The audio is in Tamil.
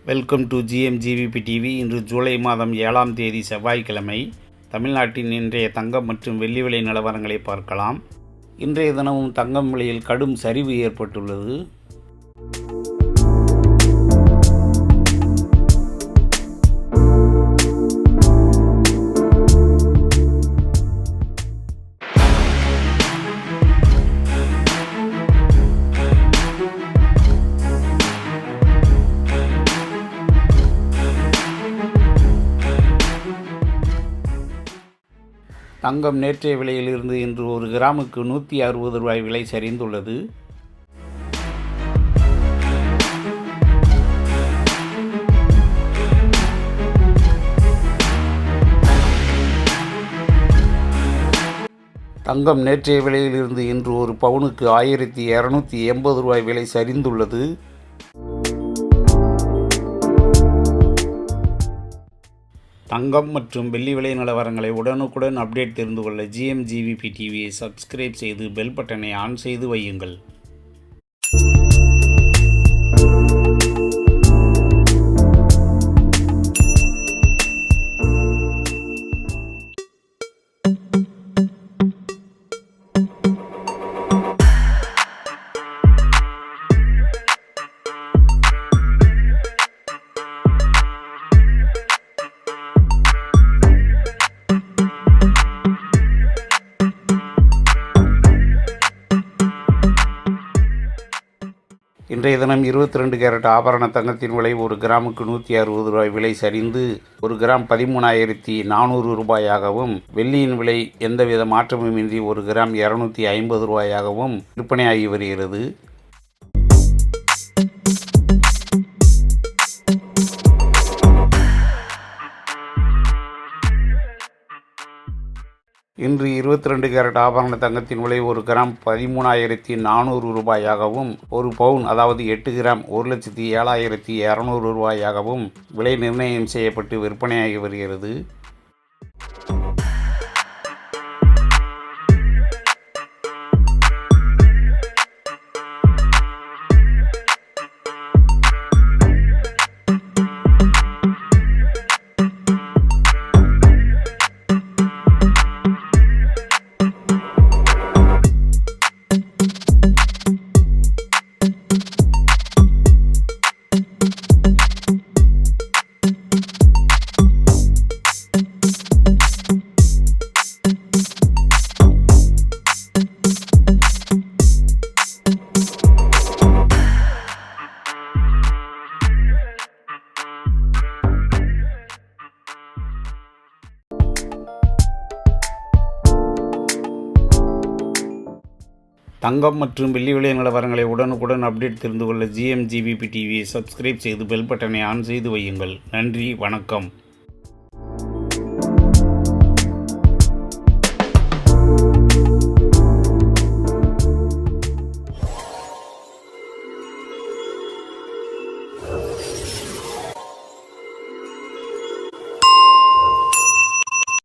Welcome to GMGVP TV. இன்று ஜூலை மாதம் 7ஆம் தேதி செவ்வாய்க்கிழமை. தமிழ்நாட்டின் இன்றைய தங்கம் மற்றும் வெள்ளி விலை நிலவரங்களை பார்க்கலாம். இன்றைய தினமும் தங்கம் விலையில் கடும் சரிவு ஏற்பட்டுள்ளது. தங்கம் நேற்றைய விலையிலிருந்து இன்று ஒரு கிராமுக்கு 160 ரூபாய் விலை சரிந்துள்ளது. தங்கம் நேற்றைய விலையிலிருந்து இன்று ஒரு பவுனுக்கு 1280 ரூபாய் விலை சரிந்துள்ளது. தங்கம் மற்றும் வெள்ளி விலை நிலவரங்களை உடனுக்குடன் அப்டேட் தெரிந்து கொள்ள GMGVP டிவியை சப்ஸ்கிரைப் செய்து பெல் பட்டனை ஆன் செய்து வையுங்கள். இன்றைய தினம் 22 கேரட் ஆபரண தங்கத்தின் விலை ஒரு கிராமுக்கு 160 ரூபாய் விலை சரிந்து ஒரு கிராம் 13,400 ரூபாயாகவும், வெள்ளியின் விலை எந்தவித மாற்றமுமின்றி ஒரு கிராம் 250 ரூபாயாகவும் விற்பனையாகி வருகிறது. இன்று 22 கேரட் ஆபரண தங்கத்தின் விலை ஒரு கிராம் 13,400 ரூபாயாகவும், ஒரு பவுன் அதாவது 8 கிராம் 1,07,200 ரூபாயாகவும் விலை நிர்ணயம் செய்யப்பட்டு விற்பனையாகி வருகிறது. தங்கம் மற்றும் வெள்ளி விலை நிலவரங்களை உடனுக்குடன் அப்டேட் தெரிந்து கொள்ள GMGVP டிவியை சப்ஸ்கிரைப் செய்து பெல் பட்டனை ஆன் செய்து வையுங்கள். நன்றி, வணக்கம்.